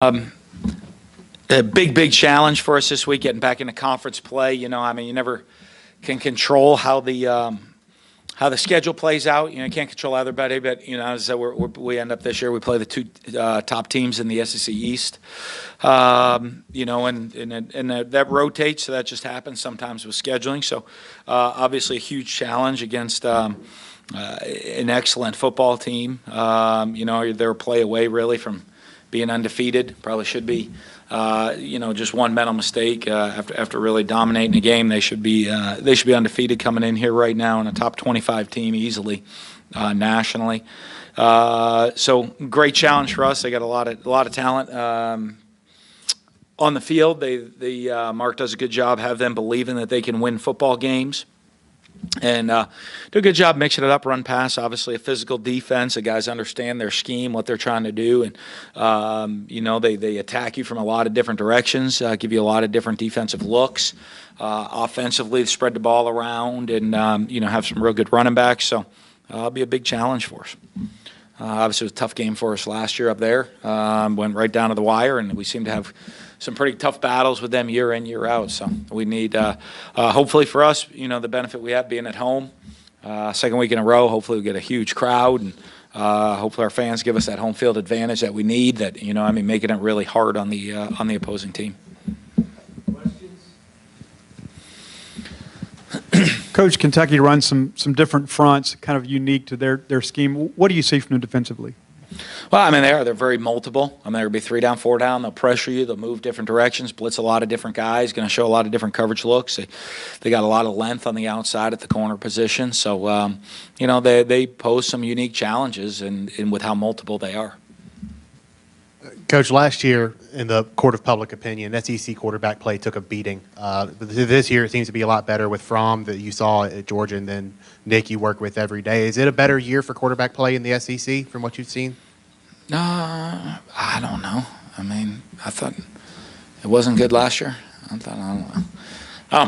A big challenge for us this week, getting back into conference play. You never can control how the schedule plays out. You can't control everybody, but as we end up this year, we play the two top teams in the SEC East. And that rotates, so that just happens sometimes with scheduling. So obviously a huge challenge against an excellent football team. They're a play away really from being undefeated. Probably should be. Just one mental mistake after really dominating the game. They should be undefeated coming in here right now, and a top 25 team easily nationally. So great challenge for us. They got a lot of talent on the field. Mark does a good job. Have them believing that they can win football games. And do a good job mixing it up, run pass, obviously a physical defense. The guys understand their scheme, what they're trying to do. And, they attack you from a lot of different directions, give you a lot of different defensive looks. Offensively, spread the ball around and, have some real good running backs. So it'll be a big challenge for us. Obviously, it was a tough game for us last year up there. Went right down to the wire, and we seem to have some pretty tough battles with them year in, year out. So we need, hopefully for us, the benefit we have being at home, second week in a row, hopefully we get a huge crowd, and hopefully our fans give us that home field advantage that we need, that, making it really hard on the opposing team. Coach, Kentucky runs some different fronts, kind of unique to their scheme. What do you see from them defensively? Well, they're very multiple. There'll be 3 down, 4 down. They'll pressure you. They'll move different directions, blitz a lot of different guys, going to show a lot of different coverage looks. They got a lot of length on the outside at the corner position. So, they pose some unique challenges in with how multiple they are. Coach, last year in the court of public opinion, SEC quarterback play took a beating. This year it seems to be a lot better with Fromm that you saw at Georgia, and then Nick you work with every day. Is it a better year for quarterback play in the SEC from what you've seen? I don't know. I thought it wasn't good last year. I don't know. I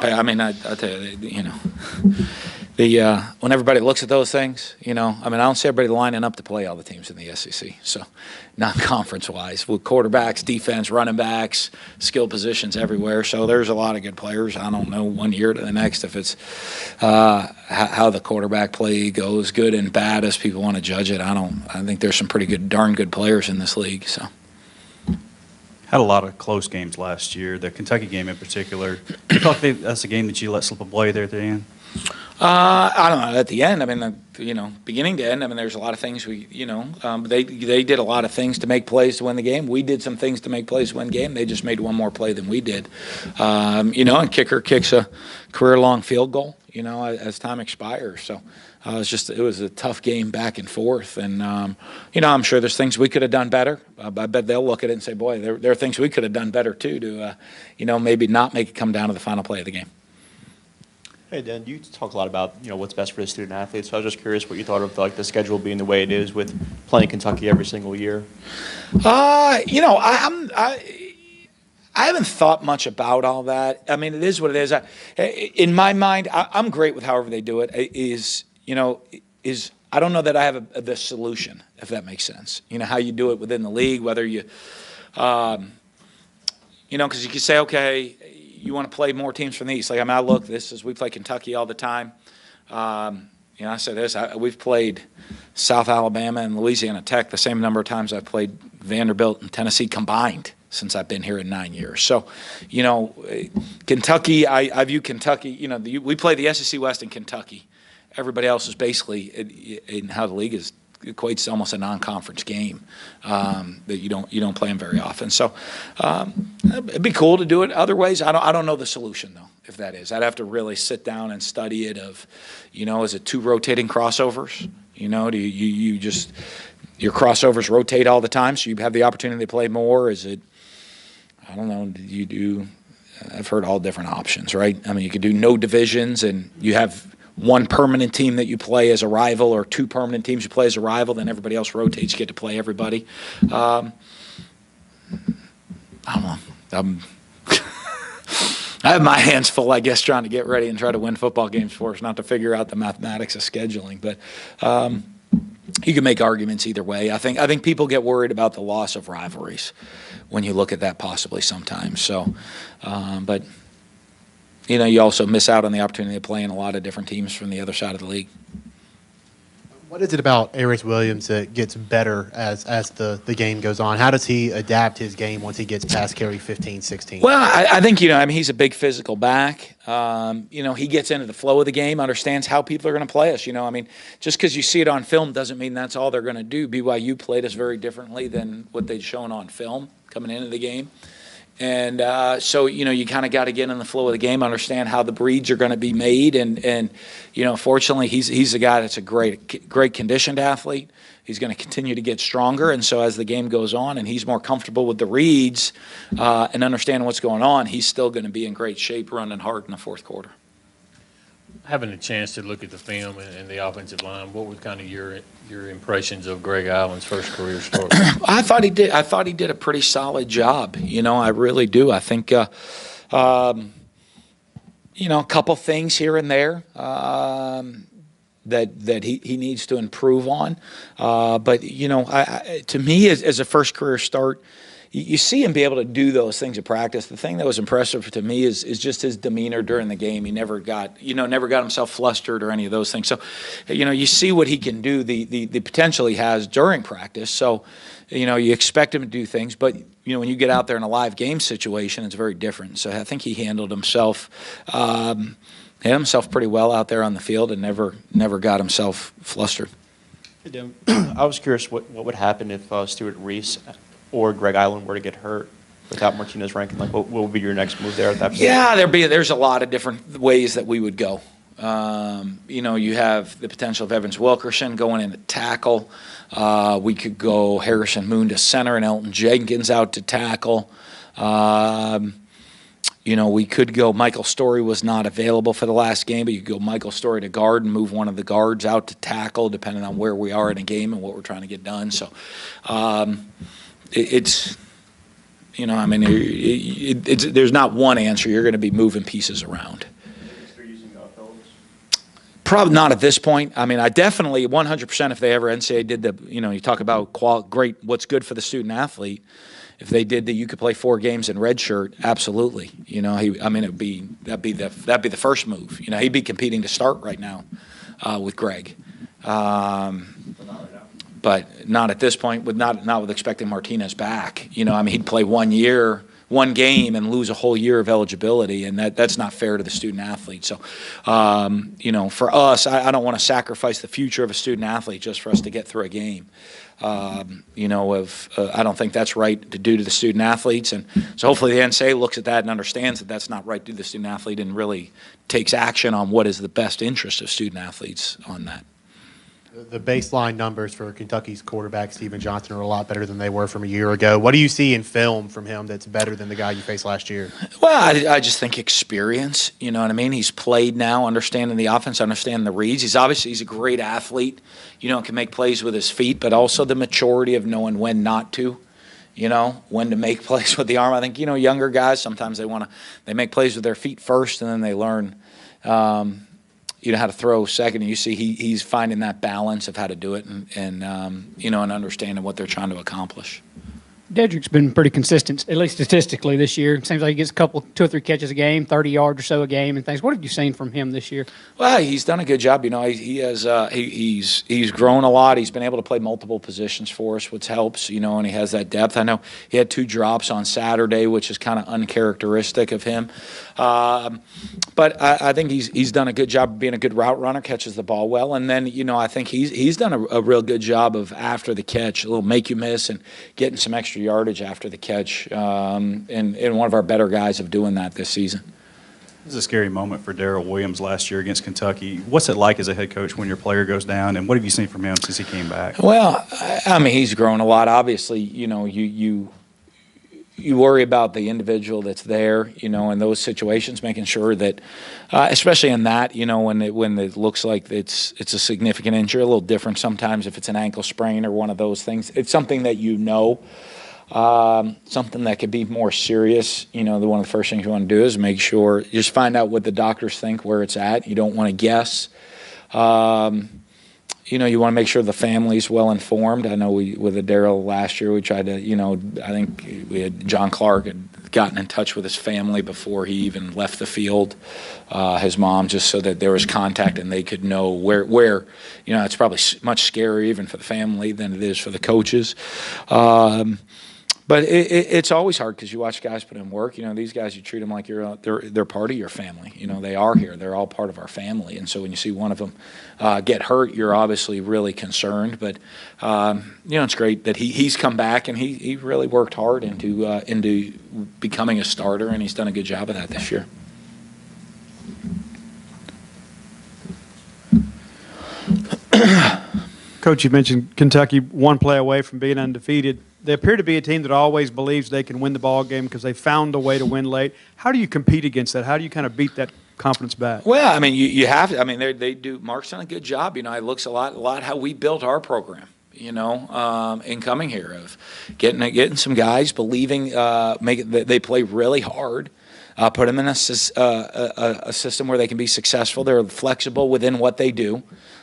tell you, when everybody looks at those things, I don't see everybody lining up to play all the teams in the SEC. So, non-conference-wise, with quarterbacks, defense, running backs, skill positions everywhere. So there's a lot of good players. I don't know one year to the next if it's how the quarterback play goes, good and bad as people want to judge it. I think there's some pretty darn good players in this league. So. Had a lot of close games last year, the Kentucky game in particular. Do you feel like that's a game that you let slip away there at the end? I don't know. At the end, beginning to end, there's a lot of things they did a lot of things to make plays to win the game. We did some things to make plays to win the game. They just made one more play than we did. And kicker kicks a career-long field goal, as time expires. So it was a tough game back and forth. And, I'm sure there's things we could have done better. I bet they'll look at it and say, boy, there are things we could have done better too to, maybe not make it come down to the final play of the game. Hey, Dan, you talk a lot about, what's best for the student athletes. So I was just curious what you thought of the schedule being the way it is with playing Kentucky every single year. I haven't thought much about all that. It is what it is. In my mind, I'm great with however they do it. I don't know that I have the solution, if that makes sense. How you do it within the league, whether you, because you could say, okay, you want to play more teams from the East. We play Kentucky all the time. I say this, we've played South Alabama and Louisiana Tech the same number of times I've played Vanderbilt and Tennessee combined since I've been here in 9 years. So, Kentucky, I view Kentucky, we play the SEC West in Kentucky. Everybody else is basically, in how the league equates to almost a non-conference game that you don't play them very often. So it'd be cool to do it other ways. I don't know the solution though. If that is, I'd have to really sit down and study it. Is it 2 rotating crossovers? Do you just your crossovers rotate all the time, so you have the opportunity to play more? Is it? I don't know. You do. I've heard all different options, right? You could do no divisions, and you have one permanent team that you play as a rival, or 2 permanent teams you play as a rival, then everybody else rotates, you get to play everybody. I don't know. I have my hands full, I guess, trying to get ready and try to win football games for us, not to figure out the mathematics of scheduling. But, you can make arguments either way. I think people get worried about the loss of rivalries when you look at that possibly sometimes. So, but you also miss out on the opportunity to play in a lot of different teams from the other side of the league. What is it about Aries Williams that gets better as the game goes on? How does he adapt his game once he gets past carry 15, 16? Well, I think, he's a big physical back. He gets into the flow of the game, understands how people are going to play us. Just because you see it on film doesn't mean that's all they're going to do. BYU played us very differently than what they'd shown on film coming into the game. And so, you kind of got to get in the flow of the game, understand how the breeds are going to be made. And fortunately, he's a guy that's a great conditioned athlete. He's going to continue to get stronger. And so as the game goes on and he's more comfortable with the reads and understanding what's going on, he's still going to be in great shape running hard in the fourth quarter. Having a chance to look at the film and the offensive line, what were kind of your impressions of Greg Allen's first career start? I thought he did a pretty solid job. I really do. I think a couple things here and there that he needs to improve on. But to me, as a first career start, you see him be able to do those things at practice. The thing that was impressive to me is just his demeanor during the game. He never got himself flustered or any of those things. So, you see what he can do, the potential he has during practice. So, you expect him to do things, but when you get out there in a live game situation, it's very different. So I think he handled himself pretty well out there on the field and never got himself flustered. Hey, Dan, I was curious what would happen if Stuart Reese or Greg Allen were to get hurt without Martinez ranking. Like, what would be your next move there at that point? Yeah, there's a lot of different ways that we would go. You have the potential of Evans Wilkerson going in to tackle. We could go Harrison Moon to center and Elton Jenkins out to tackle. We could go, Michael Story was not available for the last game, but you could go Michael Story to guard and move one of the guards out to tackle, depending on where we are in a game and what we're trying to get done. So it's there's not one answer. You're going to be moving pieces around. Probably not at this point. I definitely 100% if they ever NCAA did the, you talk about great, what's good for the student athlete. If they did you could play 4 games in redshirt, absolutely. That'd be the first move. He'd be competing to start right now with Greg. But not at this point, not with expecting Martinez back. He'd play 1 game and lose a whole year of eligibility, and that's not fair to the student athlete. So, for us, I don't want to sacrifice the future of a student athlete just for us to get through a game. I don't think that's right to do to the student athletes, and so hopefully the NCAA looks at that and understands that that's not right to do the student athlete and really takes action on what is the best interest of student athletes on that. The baseline numbers for Kentucky's quarterback, Stephen Johnson, are a lot better than they were from a year ago. What do you see in film from him that's better than the guy you faced last year? Well, I just think experience, you know what I mean? He's played now, understanding the offense, understanding the reads. He's a great athlete, can make plays with his feet, but also the maturity of knowing when not to, when to make plays with the arm. I think, younger guys, sometimes they make plays with their feet first and then they learn how to throw second, and you see he's finding that balance of how to do it and understanding what they're trying to accomplish. Dedrick's been pretty consistent, at least statistically this year. It seems like he gets 2 or 3 catches a game, 30 yards or so a game and things. What have you seen from him this year? Well, he's done a good job. He's grown a lot. He's been able to play multiple positions for us, which helps, and he has that depth. I know he had 2 drops on Saturday, which is kind of uncharacteristic of him. But I think he's done a good job of being a good route runner, catches the ball well. And then, I think he's done a real good job of after the catch, a little make you miss and getting some extra yardage after the catch, and one of our better guys of doing that this season. It was a scary moment for Darrell Williams last year against Kentucky. What's it like as a head coach when your player goes down, and what have you seen from him since he came back? Well, he's grown a lot. Obviously, you worry about the individual that's there, in those situations, making sure that, especially in that, when it looks like it's a significant injury, a little different sometimes if it's an ankle sprain or one of those things. It's something that something that could be more serious. One of the first things you want to do is make sure, just find out what the doctors think, where it's at. You don't want to guess. You want to make sure the family's well informed. I know with Daryl last year, we tried to, I think we had John Clark had gotten in touch with his family before he even left the field, his mom, just so that there was contact and they could know where it's probably much scarier even for the family than it is for the coaches. But it's always hard because you watch guys put in work. These guys, you treat them like they're part of your family. They are here. They're all part of our family. And so when you see one of them get hurt, you're obviously really concerned. But it's great that he's come back and he really worked hard into becoming a starter, and he's done a good job of that this year. Coach, you mentioned Kentucky one play away from being undefeated. They appear to be a team that always believes they can win the ball game because they found a way to win late. How do you compete against that? How do you kind of beat that confidence back? Well, I mean, you have to. I mean, they do. Mark's done a good job. It looks a lot how we built our program. In coming here, of getting some guys believing, they play really hard. Put them in a system where they can be successful. They're flexible within what they do.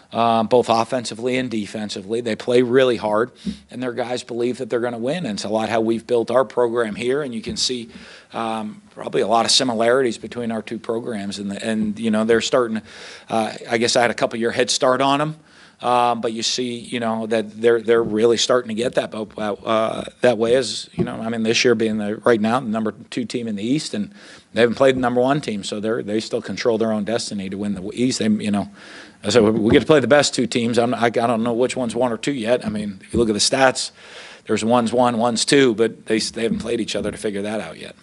Both offensively and defensively. They play really hard, and their guys believe that they're going to win. And it's a lot how we've built our program here, and you can see probably a lot of similarities between our two programs. And they're starting. I guess I had a couple-year head start on them, but you see, that they're really starting to get that way. As this year being right now the number 2 team in the East, and they haven't played the number 1 team, so they still control their own destiny to win the East. So we get to play the best 2 teams. I don't know which one's 1 or 2 yet. I mean, if you look at the stats, there's one's 1, one's 2, but they haven't played each other to figure that out yet.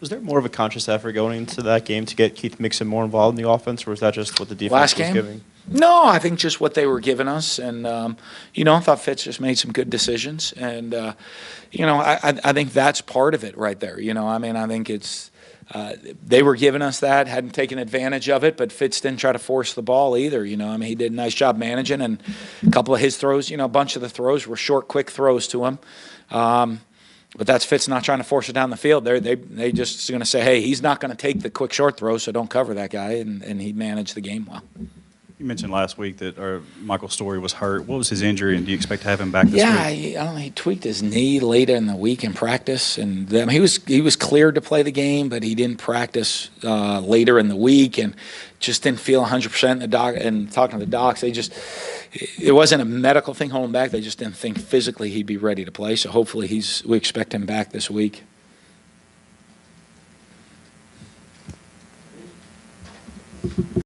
Was there more of a conscious effort going into that game to get Keith Mixon more involved in the offense, or was that just what the defense Last was game? giving? No, I think just what they were giving us, and I thought Fitz just made some good decisions, and I think that's part of it right there. I think it's they were giving us that, hadn't taken advantage of it, but Fitz didn't try to force the ball either. He did a nice job managing, and a couple of his throws, a bunch of the throws were short, quick throws to him. But that's Fitz not trying to force it down the field. They just going to say, hey, he's not going to take the quick short throw, so don't cover that guy, and he managed the game well. You mentioned last week that Michael Story was hurt. What was his injury, and do you expect to have him back this week? I don't know. He tweaked his knee later in the week in practice, and he was cleared to play the game, but he didn't practice later in the week, and just didn't feel 100%. The doc, and talking to the docs, it wasn't a medical thing holding him back. They just didn't think physically he'd be ready to play. So hopefully we expect him back this week.